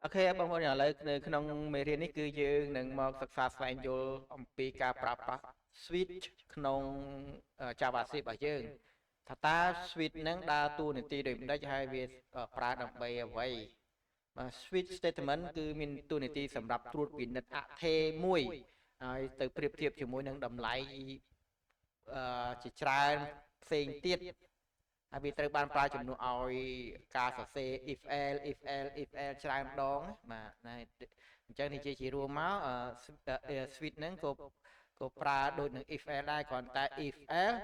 Ok,បងប្អូនឥឡូវនៅក្នុងមេរៀននេះគឺយើងនឹងមកសិក្សាស្វែងយល់អំពីការប្រើប្រាស់ switch ក្នុង JavaScript របស់យើងថាតើ switch នឹងដើរតួនាទីដូចម្តេចហើយវាប្រើដើម្បីអ្វីបាទ switch statement គឺមានតួនាទីសម្រាប់ត្រួតពិនិត្យអថេរមួយហើយទៅប្រៀបធៀបជាមួយនឹងតម្លៃជាច្រើនផ្សេងទៀតហើយវាត្រូវបានប្រើជំនួសឲ្យការសរសេរ if else if else if else ច្រើនដងបាទណាអញ្ចឹងនេះជារួមមកswitch ហ្នឹងក៏ប្រើដូចនឹង if else ដែរគ្រាន់តែ if else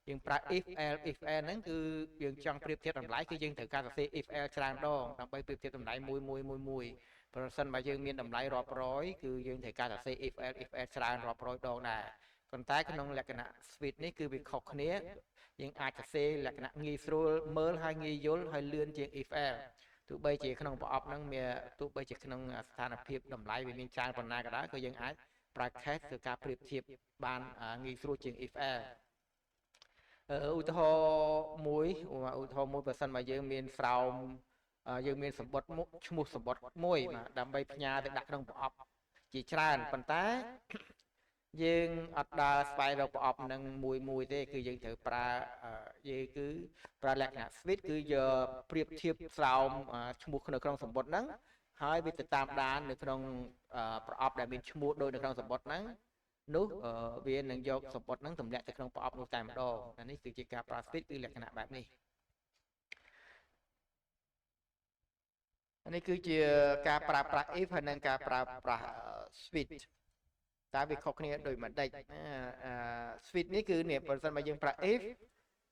យើងប្រើ if else if else ហ្នឹងគឺយើងចង់ប្រៀបធៀបតម្លៃគឺយើងត្រូវការសរសេរ if else ច្រើនដងដើម្បីប្រៀបធៀបតម្លៃមួយប្រសិនបើយើងមានតម្លៃរាប់រយគឺយើងត្រូវការសរសេរ if else if else ច្រើនរាប់រយដងដែរប៉ុន្តែក្នុងលក្ខណៈ switch នេះគឺវាខុសគ្នាយើងអាចសរសេរលក្ខណៈងាយស្រួលមើលហើយងាយយល់ហើយលឿនជាង if else ទោះបីជាក្នុងប្រអប់ហ្នឹងវាទោះបីជាក្នុងស្ថានភាពតម្លៃវាមានច្រើនប៉ុណ្ណាក៏ដោយក៏យើងអាចប្រើ case ធ្វើការប្រៀបធៀបបានងាយស្រួលជាង if else ឧទាហរណ៍មួយប្រសិនបើយើងមានស្រោមយើងមានសម្បត្តិឈ្មោះសម្បត្តិមួយដើម្បីផ្ញើទៅដាក់ក្នុងប្រអប់ជាច្រើនប៉ុន្តែយើងអត់ដើរស្វែងរកប្រអប់នឹងមួយទេគឺយើងត្រូវប្រើយើងគឺប្រើលក្ខណៈ switch គឺយកប្រៀបធៀបស្រោមឈ្មោះនៅក្នុងសម្បត្តិហ្នឹងហើយវាទៅតាមដាននៅក្នុងប្រអប់ដែលមានឈ្មោះដូចនៅក្នុងសម្បត្តិហ្នឹងនោះវានឹងយកសម្បត្តិហ្នឹងទម្លាក់ទៅក្នុងប្រអប់នោះតែម្ដងនេះគឺជាការប្រើ switch គឺលក្ខណៈបែបនេះនេះគឺជាការប្រើប្រាស់ if ហើយនិងការប្រើប្រាស់ switch តើវាខុសគ្នាដោយមិនដេចswitch នេះគឺនេះបើសិនបើយើងប្រើ if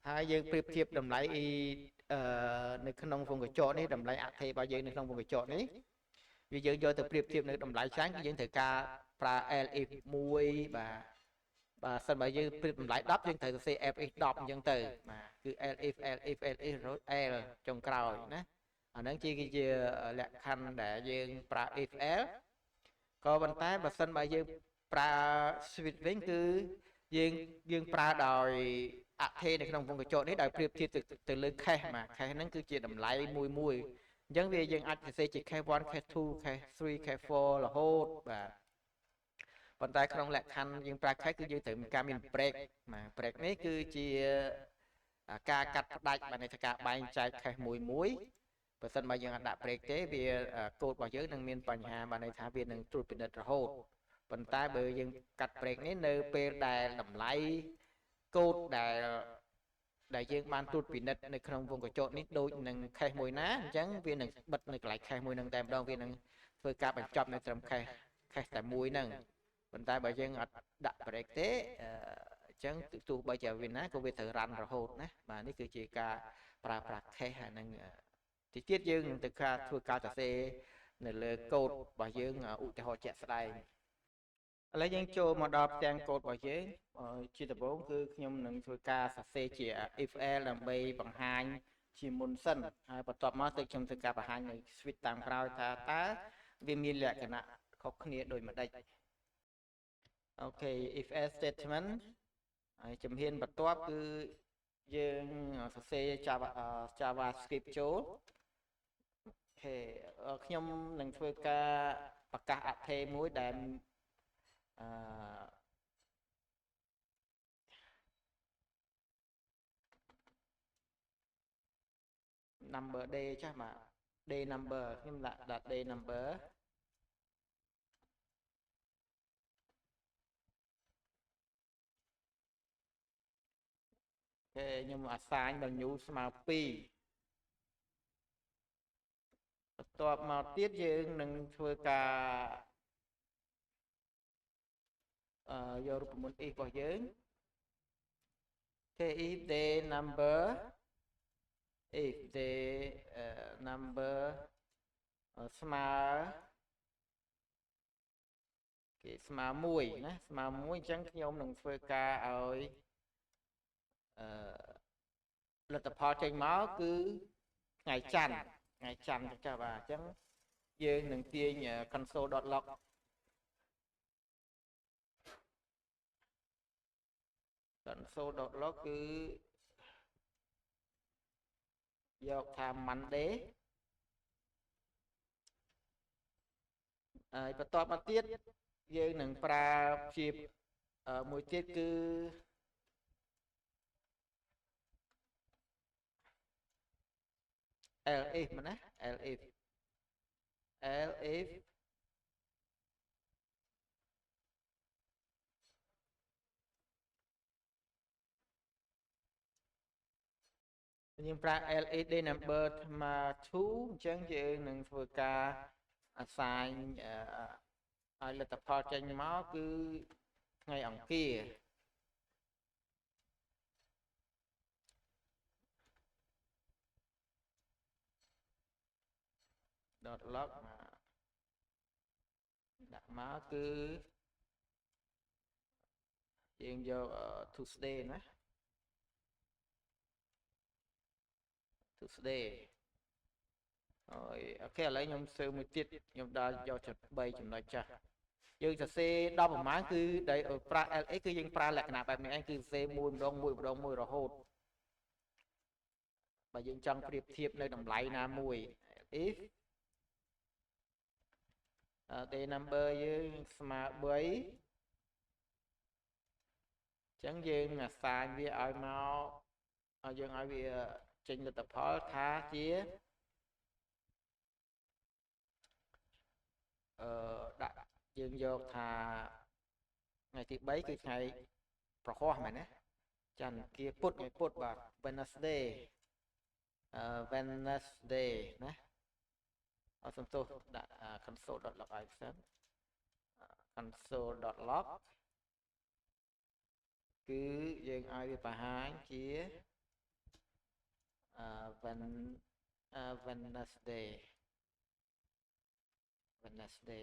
ហើយយើងប្រៀបធៀបតម្លៃនៅក្នុងវងកញ្ចក់នេះតម្លៃអថេររបស់យើងនៅក្នុងវងកញ្ចក់នេះវាយើងយកទៅប្រៀបធៀបនៅតម្លៃច្រើនគឺយើងត្រូវការប្រើ elif 1បាទសិនបើយើងប្រៀបតម្លៃ10យើងត្រូវសរសេរ fx 10អញ្ចឹងទៅបាទគឺ elif រួច l ចុងក្រោយណាអាហ្នឹងជាលក្ខខណ្ឌដែលយើងប្រើ if else ក៏ប៉ុន្តែបើសិនបើយើងប្រើ switch វិញគឺយើងប្រើដោយអថេរនៅក្នុងវងកញ្ចក់នេះដោយប្រៀបធៀបទៅលើ cache បាទ cache ហ្នឹងគឺជាតម្លៃមួយអញ្ចឹងយើងអាចសរសេរជា cache 1 cache 2 cache 3 cache 4រហូតបាទប៉ុន្តែក្នុងលក្ខខណ្ឌយើងប្រើ cache គឺយើងត្រូវមានការមាន break បាទ break នេះគឺជាការកាត់ផ្ដាច់បានន័យថាការបែងចែក cache មួយបើសិនបើយើងអត់ដាក់ break ទេវាកូដរបស់យើងនឹងមានបញ្ហាបានន័យថាវានឹងត្រួតពិនិត្យរហូតប៉ុន្តែបើយើងកាត់ break នេះនៅពេលដែលតម្លៃកូដដែលយើងបានត្រួតពិនិត្យនៅក្នុងវងកញ្ចក់នេះដូចនឹង cache មួយណាអញ្ចឹងវានឹងបិទនៅកន្លែង cache មួយនឹងតែម្ដងវានឹងធ្វើការបញ្ចប់នៅត្រឹម cache តែមួយហ្នឹងប៉ុន្តែបើយើងអត់ដាក់ break ទេអញ្ចឹងទោះបីជាវាណាក៏វាត្រូវ run រហូតណាបាទនេះគឺជាការប្រើប្រាស់ cache ហើយនឹងទីទៀតយើងនឹងទៅការធ្វើការសរសេរនៅលើកូដរបស់យើងឧទាហរណ៍ជាក់ស្ដែងឥឡូវយើងចូលមកដល់ផ្ទាំងកូដរបស់យើងជាដំបូងគឺខ្ញុំនឹងធ្វើការសរសេរជា if else ដើម្បីបង្ហាញជាមុនសិនហើយបន្ទាប់មកទៅខ្ញុំធ្វើការបង្ហាញនៅ switch តាមក្រោយថាតើវាមានលក្ខណៈខុសគ្នាដូចម្ដេចអូខេ if else statement ហើយជំហានបន្ទាប់គឺយើងសរសេរ JavaScript ចូលអូខេខ្ញុំនឹងធ្វើការប្រកាសអថេរមួយដែលអឺ number day ចាស់បាទ day number ខ្ញុំដាក់ day number អូខេខ្ញុំ assign value ស្មើ2បន្ទាប់មកទៀតយើងនឹងធ្វើការយករូបមន្ត if របស់យើងគេ if day number if day number ស្មើគេស្មើ1ណាស្មើ1អញ្ចឹងខ្ញុំនឹងធ្វើការឲ្យលទ្ធផលចេញមកគឺថ្ងៃច័ន្ទចាស់បាទអញ្ចឹងយើងនឹងទាញ console.log console.log គឺយកថា Monday បន្ទាប់មកទៀតយើងនឹងប្រើព្យាមួយទៀតគឺ elif មែនណា elif យើងប្រើ LED number ថ្ម2អញ្ចឹងយើងនឹងធ្វើការ assign ឲ្យលទ្ធផលចេញមកគឺថ្ងៃអង្គារ dot log ដាក់មកគឺយើងយក Tuesday ណា Tuesday អូខេឥឡូវខ្ញុំសើមួយទៀតខ្ញុំដល់យក3ចំណុចចាស់យើងសរសេរ10ប្រមាណគឺដែលប្រើ LA គឺយើងប្រើលក្ខណៈបែបនេះឯងគឺសរសេរមួយម្ដងមួយរហូតបើយើងចង់ប្រៀបធៀបនៅតម្លៃណាមួយ if day number យើងស្មើ3អញ្ចឹងយើងអាសាញវាឲ្យមកយើងឲ្យវាចេញលទ្ធផលថាជាដាក់យើងយកថាថ្ងៃទី3គឺថ្ងៃប្រហោះមែនណាច័ន្ទគៀពុធថ្ងៃពុធបាទ Wednesday Wednesday ណាអត់សំទោសដាក់ console.log ឲ្យសិន console.log គឺយើងឲ្យវាបង្ហាញជាWednesday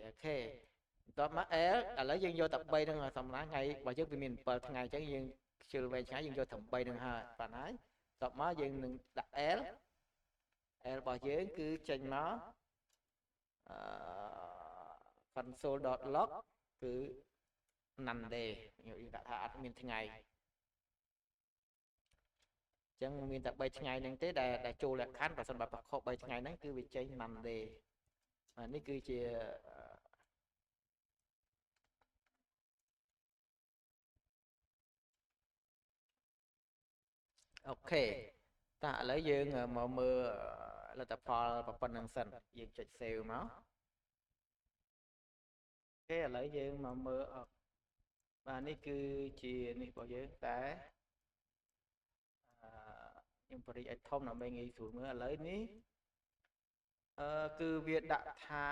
អូខេបន្ទាប់មក L ឥឡូវយើងយកតែ3ហ្នឹងសម្រាប់ថ្ងៃបើយើងវាមាន7ថ្ងៃអញ្ចឹងយើងខ្ជិលវែងថ្ងៃយើងយកតែ3ហ្នឹងហើយបាទហើយបន្ទាប់មកយើងនឹងដាក់ L របស់យើងគឺចេញមកconsole.log គឺ Monday យើងដាក់ថាអត់មានថ្ងៃអញ្ចឹងមានតែ3ថ្ងៃហ្នឹងទេដែលចូលលក្ខខណ្ឌបើសិនបើខុស3ថ្ងៃហ្នឹងគឺវាចេញ Monday នេះគឺជាអូខេតើឥឡូវយើងមកមើលលទ្ធផលប៉ុណ្្នឹងសិនយើងចុច save មកអូខេឥឡូវយើងមកមើលបាទនេះគឺជានេះរបស់យើងតែខ្ញុំបរិយាឲ្យធំដើម្បីងាយស្រួលមើលឥឡូវនេះគឺវាដាក់ថា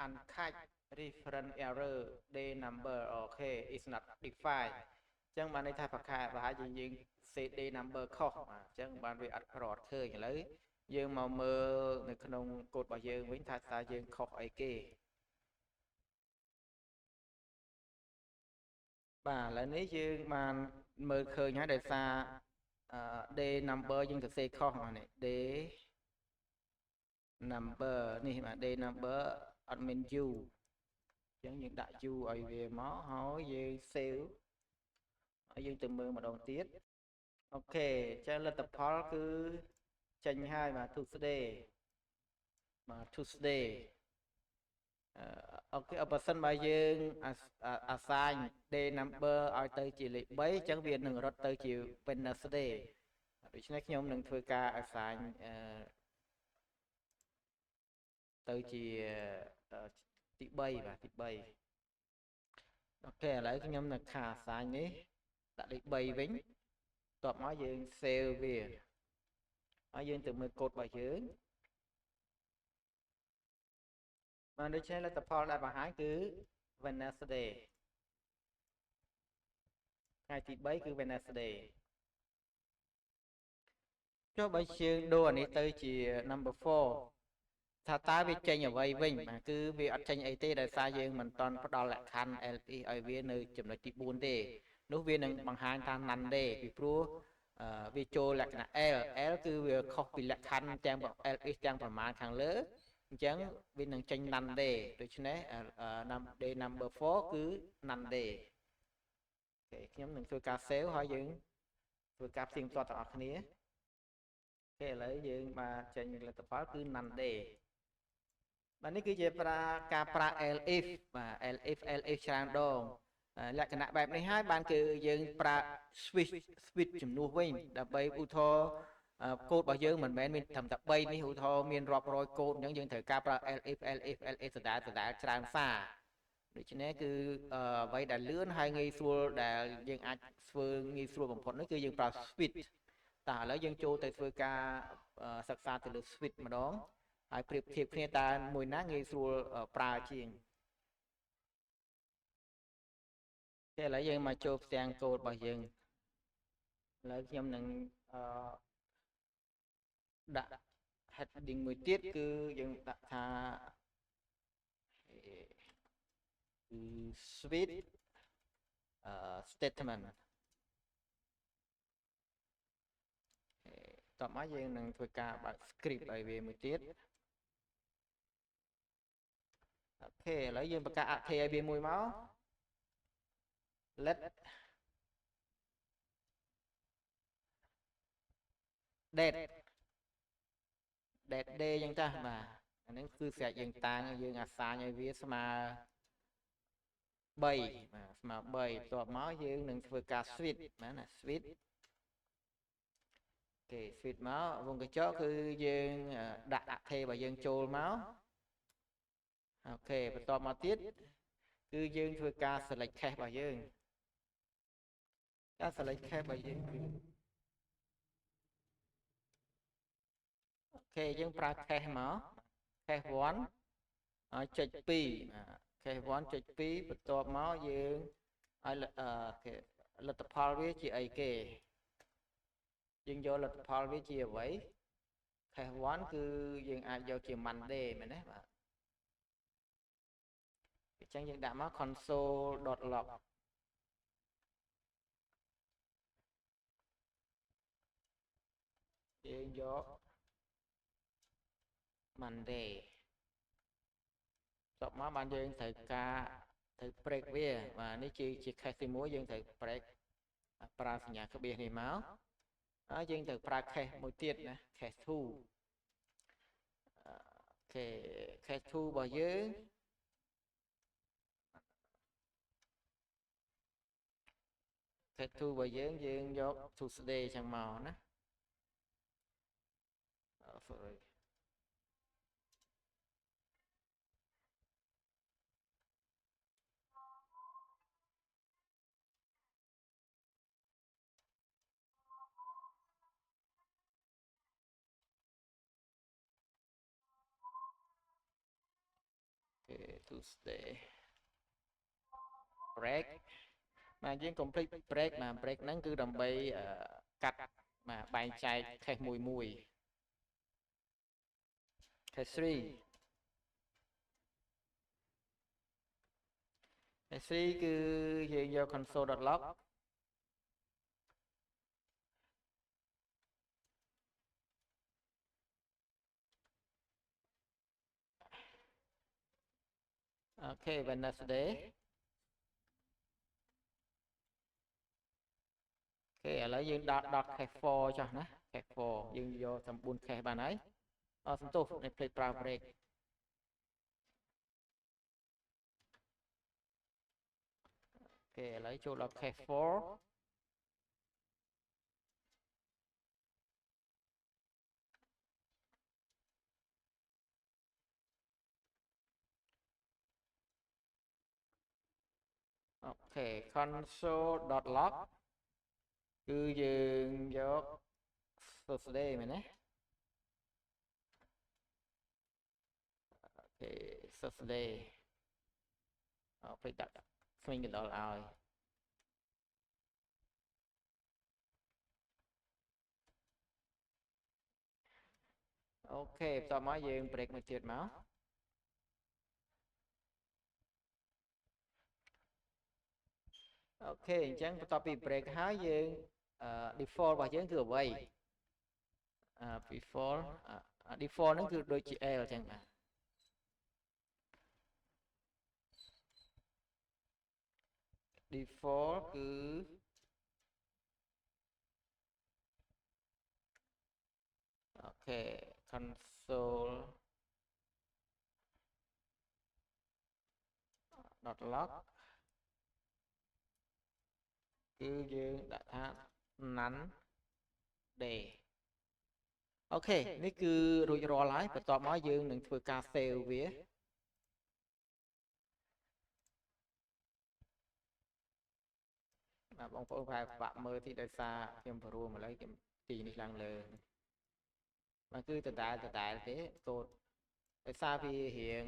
uncatch reference error day number អូខេ is not defined អញ្ចឹងបានន័យថាប្រហែលជាយើង set day number ខុសអញ្ចឹងបានវាអត់ក្រត់ឃើញឥឡូវយើងមកមើលនៅក្នុងកូដរបស់យើងវិញថាតើយើងខុសអីគេបាទឥឡូវនេះយើងបានមើលឃើញហើយដោយសារ day number យើងសរសេរខុសនេះ day number នេះបាទ day number អត់មាន u អញ្ចឹងយើងដាក់ u ឲ្យវាមកហើយយើង save ហើយយើងទៅមើលម្ដងទៀតអូខេចាលទ្ធផលគឺចេញហើយបាទ Tuesday បាទ Tuesday អូខេបើសិនបើយើង assign day number ឲ្យទៅជាលេខ3អញ្ចឹងវានឹងរត់ទៅជា Wednesday ដូច្នេះខ្ញុំនឹងធ្វើការ assign ទៅជាទី3បាទទី3អូខេឥឡូវខ្ញុំនឹងខា assign នេះដាក់លេខ3វិញបន្ទាប់មកយើង save វាហើយយើងទៅមើលកូដរបស់យើងបានដូច្នេះលទ្ធផលដែលបង្ហាញគឺ Wednesday ថ្ងៃទី3គឺ Wednesday ចុះបើយើងដូរអានេះទៅជា number 4ថាតើវាចេញអ្វីវិញបាទគឺវាអត់ចេញអីទេដោយសារយើងមិនតន់ផ្ដល់លក្ខខណ្ឌ LE ឲ្យវានៅចំណុចទី4ទេនោះវានឹងបង្ហាញថា none ទេពីព្រោះវាចូលលក្ខណៈ L គឺវាខុសពីលក្ខខណ្ឌទាំង LE ទាំងប្រមាណខាងលើអញ្ចឹងវានឹងចេញ none ទេដូច្នេះ day number 4គឺ none ទេអូខេខ្ញុំនឹងធ្វើការ save ហើយយើងធ្វើការផ្ទៀងផ្ទាត់ទាំងអស់គ្នាអូខេឥឡូវយើងបានចេញលទ្ធផលគឺ none ទេ បាទនេះគឺជាការប្រើ elif បាទ elif ច្រើនដងលក្ខណៈបែបនេះហើយបានគឺយើងប្រើ switch ជំនួសវិញដើម្បីឧទាហរណ៍កូដរបស់យើងមិនមែនមានត្រឹមតែ3នេះឧទាហរណ៍មានរាប់រយកូដអញ្ចឹងយើងត្រូវការប្រើ elif ដដែលច្រើនសារដូច្នេះគឺអ្វីដែលលឿនហើយងាយស្រួលដែលយើងអាចធ្វើងាយស្រួលបំផុតនោះគឺយើងប្រើ switch តើឥឡូវយើងចូលទៅធ្វើការសិក្សាទៅលើ switch ម្ដងហើយប្រៀបធៀបគ្នាតើមួយណាងាយស្រួលប្រើជាងតែឥឡូវយើងមកចូលផ្ទាំងកូដរបស់យើងឥឡូវខ្ញុំនឹងដាក់ heading មួយទៀតគឺយើងដាក់ថាគឺ switch statement តបមកយើងនឹងធ្វើការបើក script ឲ្យវាមួយទៀតអូខេឥឡូវយើងបង្កើតអត្ថេឲ្យវាមួយមក let date day អញ្ចឹងចាបាទអានេះគឺស្រេចយើងតាំងយើងអាសាញឲ្យវាស្មើ3បាទស្មើ3បន្ទាប់មកយើងនឹងធ្វើការ switch បាទណា switch អូខេ switch មកវងកញ្ចក់គឺយើងដាក់អត្ថេរបស់យើងចូលមកអូខេបន្ទាប់មកទៀតគឺយើងធ្វើការ select cache របស់យើងការ select cache របស់យើងគឺអូខេយើងប្រើ cache មក cache 1ហើយចុច2cache 1ចុច2បន្ទាប់មកយើងឲ្យលទ្ធផលវាជាអីគេយើងយកលទ្ធផលវាជាអ្វី cache 1គឺយើងអាចយកជា Monday មែនទេបាទអញ្ចឹងយើងដាក់មក console.log យើងយក Monday ចប់មកបានយើងត្រូវការត្រូវ break វាបាទនេះជា cache ទី1យើងត្រូវ break ប្រើសញ្ញាក្បៀសនេះមកហើយយើងត្រូវប្រើ cache មួយទៀតណា cache 2អូខេ cache 2របស់យើង cache 2របស់យើងយក Tuesday ចឹងមកណាsorry អូខេ Tuesday break បាទយើង complete break បាទ break ហ្នឹងគឺដើម្បីកាត់បាទបែងចែក cache មួយ cache 3 cache 3គឺយើងយក console.log អូខេ Wednesday អូខេឥឡូវយើងដាក់ cache 4ចុះណា cache 4យើងយកតែ9 cache បានហើយសំទោសនេះភ្លេចប្រើ break អូខេឥឡូវចូលដល់ cache 4អូខេ console.log គឺយើងយក Thursday មែនទេអូខេ Thursday ភ្លេចដាក់ស្វែងកណ្ដុរឲ្យអូខេបន្ទាប់មកយើង break មួយទៀតមកអូខេអញ្ចឹងបន្ទាប់ពី break ហើយយើងdefault របស់យើងគឺអ្វី default default ហ្នឹងគឺដូចជា L អញ្ចឹងបាទ default គឺអូខេ console log គឺយើងដាក់ថា none day អូខេនេះគឺរួចរាល់ហើយបន្ទាប់មកយើងនឹងធ្វើការ save វាបាទបងប្អូនប្រហែលបាក់មើលទីដោយសារខ្ញុំបរួមឥឡូវខ្ញុំទីនេះឡើងលើបាទគឺដដែលទេកូដដោយសារវារៀង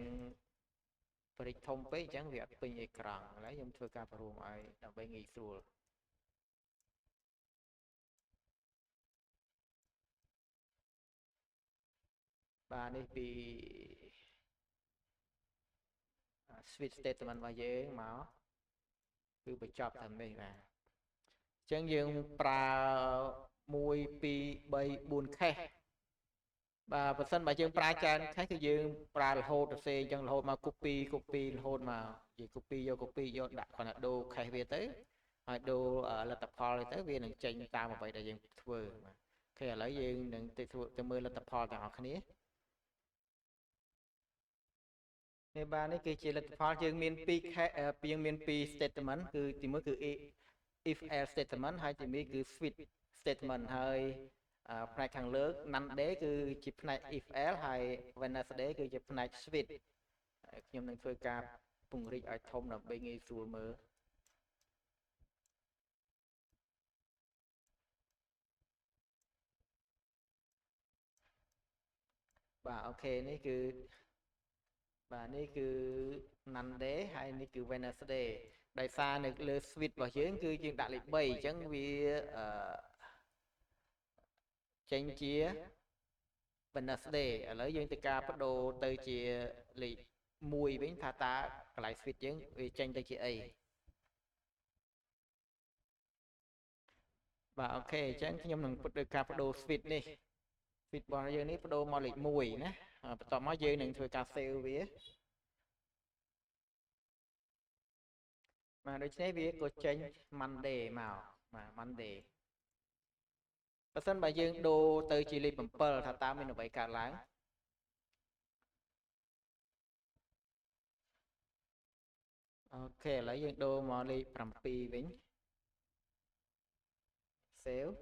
ប្រិចធំពេកអញ្ចឹងវាអត់ពេញអេក្រង់ឥឡូវខ្ញុំធ្វើការបរួមឲ្យដើម្បីងាយស្រួលបាទនេះពី switch statement របស់យើងមកគឺបញ្ចប់តាមនេះបាទអញ្ចឹងយើងប្រើ1 2 3 4 cache បាទបើសិនបើយើងប្រើច្រើន cache គឺយើងប្រើរហូតទៅសេអញ្ចឹងរហូតមក copy រហូតមកនិយាយ copy យកដាក់គ្រាន់តែដូរ cache វាទៅហើយដូរលទ្ធផលទៅវានឹងចេញតាមអ្វីដែលយើងធ្វើបាទអូខេឥឡូវយើងនឹងទៅមើលលទ្ធផលទាំងអស់គ្នានេះបាទនេះគឺជាលទ្ធផលយើងមាន2 statement គឺទី1គឺ if else statement ហើយទី2គឺ switch statement ហើយផ្នែកខាងលើ none day គឺជាផ្នែក if else ហើយ Wednesday គឺជាផ្នែក switch ខ្ញុំនឹងធ្វើការពង្រីកឲ្យធំដើម្បីងាយស្រួលមើលបាទអូខេនេះគឺបាទនេះគឺ Monday ហើយនេះគឺ Wednesday ដោយសារនៅលើ switch របស់យើងគឺយើងដាក់លេខ3អញ្ចឹងវាចេញជា Wednesday ឥឡូវយើងទៅការបដូរទៅជាលេខ1វិញថាតើកន្លែង switch យើងវាចេញទៅជាអីបាទអូខេអញ្ចឹងខ្ញុំនឹងធ្វើការបដូរ switch នេះ switch របស់យើងនេះបដូរមកលេខ1ណាបន្ទាប់មកយើងនឹងធ្វើការ save វាបាទដូច្នេះវាក៏ចេញ Monday មកបាទ Monday បើសិនបើយើងដូរទៅជាលេខ7ថាតើមានអ្វីកើតឡើងអូខេឥឡូវយើងដូរមកលេខ7វិញ save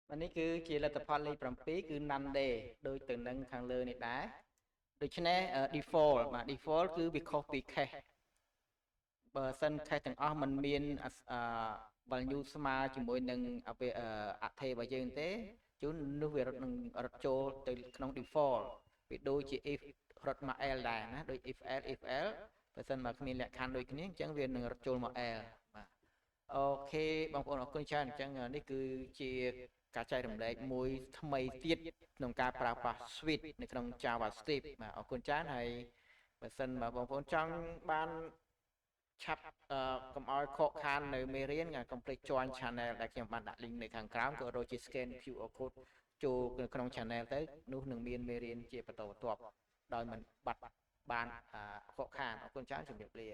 បាទនេះគឺជាលទ្ធផលលេខ7គឺ none day ដូចទៅនឹងខាងលើនេះដែរដូច្នេះ default បាទ default គឺវាខុសពី cache បើសិន cache ទាំងអស់มันមានvalue ស្មើជាមួយនឹងអត្ថរបស់យើងទេជួននោះវារត់ចូលទៅក្នុង default វាដូចជា if រត់មក l ដែរណាដូច if else បើសិនមកគ្មានលក្ខខណ្ឌដូចគ្នាអញ្ចឹងវានឹងរត់ចូលមក l បាទអូខេបងប្អូនអរគុណច្រើនអញ្ចឹងនេះគឺជាការចែករំលែកមួយថ្មីទៀតក្នុងការប្រើប្រាស់ switch នៅក្នុង JavaScript បាទអរគុណច្រើនហើយបើសិនបើបងប្អូនចង់បានឆាប់កុំឲ្យខកខាននៅមេរៀនកុំភ្លេច join channel ដែលខ្ញុំបានដាក់ link នៅខាងក្រោមក៏ដូចជា scan QR code ចូលក្នុង channel ទៅនោះនឹងមានមេរៀនជាបន្តបន្ទាប់ដោយមិនបាត់បានខកខានអរគុណច្រើនជម្រាបលា